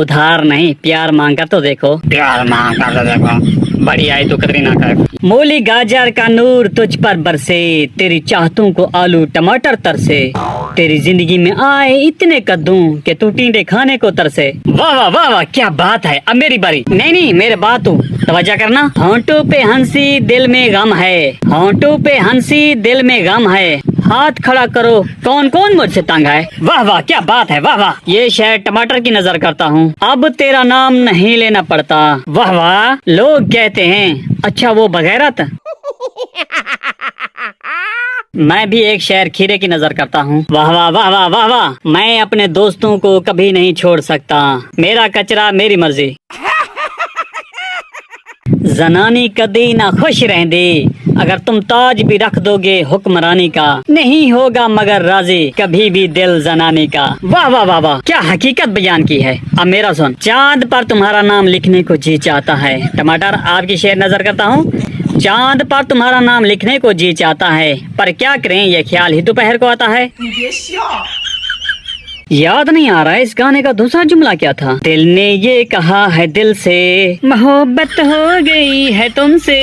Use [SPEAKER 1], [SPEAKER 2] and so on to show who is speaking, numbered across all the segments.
[SPEAKER 1] उधार नहीं प्यार मांग कर तो देखो,
[SPEAKER 2] प्यार मांग कर तो देखो, बड़ी आई तो कतरीना कैफ।
[SPEAKER 1] मूली गाजर का नूर तुझ पर बरसे, तेरी चाहतों को आलू टमाटर तरसे, तेरी जिंदगी में आए इतने कद्दू कि तू टींडे खाने को तरसे। वाह वाह वाह वाह, क्या बात है। अब मेरी बारी। नहीं नहीं मेरे बात तू तवज्जो करना। होंठों पे हंसी दिल में गम है, होंठों पे हंसी दिल में गम है, हाथ खड़ा करो कौन कौन मुझसे तंग है। वाह वाह क्या बात है, वाह वाह। ये शहर टमाटर की नजर करता हूँ, अब तेरा नाम नहीं लेना पड़ता। वाह वाह। लोग कहते हैं अच्छा वो बगैरत, मैं भी एक शहर खीरे की नजर करता हूँ। वाह वाह वाह वाह वाह वाह। मैं अपने दोस्तों को कभी नहीं छोड़ सकता, मेरा कचरा मेरी मर्जी। जनानी कदी ना खुश रहंदी, अगर तुम ताज भी रख दोगे हुक्मरानी का, नहीं होगा मगर राजी कभी भी दिल जनानी का। वाह वाह वाह वाह, क्या हकीकत बयान की है। अब मेरा सुन। चांद पर तुम्हारा नाम लिखने को जी चाहता है। टमाटर आपकी शेर नजर करता हूँ। चांद पर तुम्हारा नाम लिखने को जी चाहता है, पर क्या करें ये ख्याल ही दोपहर को आता है। याद नहीं आ रहा है इस गाने का दूसरा जुमला क्या था। दिल ने ये कहा है दिल से, मोहब्बत हो गई है तुमसे।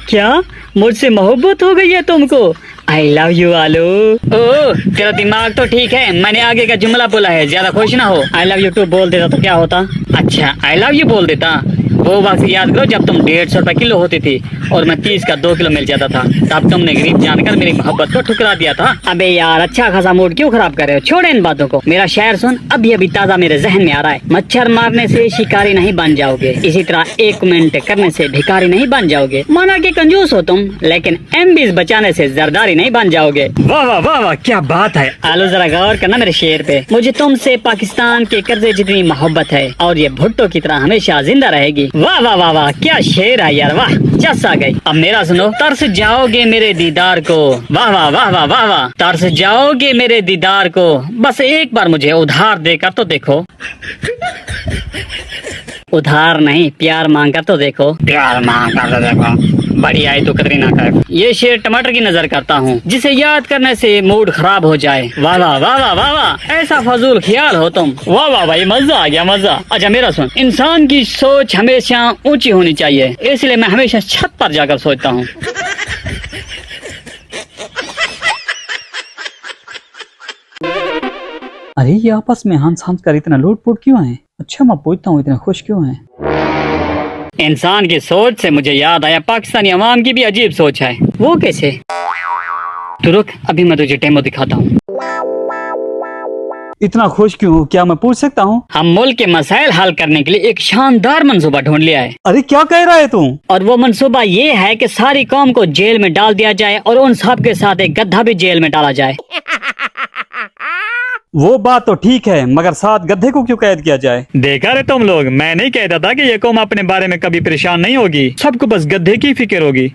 [SPEAKER 1] क्या मुझसे मोहब्बत हो गई है तुमको? आई लव यू आलू। ओ तेरा दिमाग तो ठीक है, मैंने आगे का जुमला बोला है, ज्यादा खुश ना हो। आई लव यू टू बोल देता तो क्या होता। अच्छा आई लव यू बोल देता। वो वक्त याद करो जब तुम 150 रुपए किलो होती थी और मैं 30 का 2 किलो मिल जाता था, तब तुमने गरीब जानकर मेरी मोहब्बत को ठुकरा दिया था। अबे यार अच्छा खासा मूड क्यों खराब कर रहे हो, छोड़े इन बातों को। मेरा शायर सुन, अभी अभी ताजा मेरे जहन में आ रहा है। मच्छर मारने से शिकारी नहीं बन जाओगे, इसी तरह 1 मिनट करने से भिखारी नहीं बन जाओगे। माना कि कंजूस हो तुम, लेकिन MBs बचाने से जरदारी नहीं बन जाओगे।
[SPEAKER 2] वाह वाह वाह वाह, क्या बात है।
[SPEAKER 1] आलू जरा गौर करना मेरे शेर पे। मुझे तुमसे पाकिस्तान के कर्जे जितनी मोहब्बत है, और ये भुट्टो की तरह हमेशा जिंदा रहेगी। वाह वाह वाह वाह, क्या शेर है यार, वाह जस आ गई। अब मेरा सुनो। तरस जाओगे मेरे दीदार को, वाह वाह वाह वाह वाह वाह। तरस जाओगे मेरे दीदार को, बस एक बार मुझे उधार देकर तो देखो। उधार नहीं प्यार मांग कर तो देखो,
[SPEAKER 2] प्यार मांग कर तो देखो, बड़ी आई तो कतरीना कैफ।
[SPEAKER 1] ये शेर टमाटर की नजर करता हूँ, जिसे याद करने से मूड खराब हो जाए। वाह वाह वाह वाह वाह वाह, ऐसा फजूल ख्याल हो तुम। वाह वाह भाई, मजा आ गया मजा। अच्छा मेरा सुन। इंसान की सोच हमेशा ऊंची होनी चाहिए, इसलिए मैं हमेशा छत पर जाकर सोचता हूँ।
[SPEAKER 3] अरे ये आपस में हंस हंस कर इतना लूटपुट क्यों है? अच्छा मैं पूछता हूँ इतने खुश क्यों हैं?
[SPEAKER 1] इंसान की सोच से मुझे याद आया, पाकिस्तानी अवाम की भी अजीब सोच है। वो कैसे? तू रुक, अभी मैं तुझे डेमो दिखाता हूँ।
[SPEAKER 3] इतना खुश क्यों हो, क्या मैं पूछ सकता हूँ?
[SPEAKER 1] हम मुल्क के मसाइल हल करने के लिए एक शानदार मंसूबा ढूंढ लिया है।
[SPEAKER 3] अरे क्या कह रहा है तू?
[SPEAKER 1] और वो मंसूबा ये है कि सारी कौम को जेल में डाल दिया जाए और उन सब के साथ एक गधा भी जेल में डाला जाए।
[SPEAKER 3] वो बात तो ठीक है, मगर साथ गधे को क्यों कैद किया जाए?
[SPEAKER 2] देखा रे तुम लोग, मैं नहीं कहता था कि ये कौम अपने बारे में कभी परेशान नहीं होगी, सबको बस गधे की फिक्र होगी।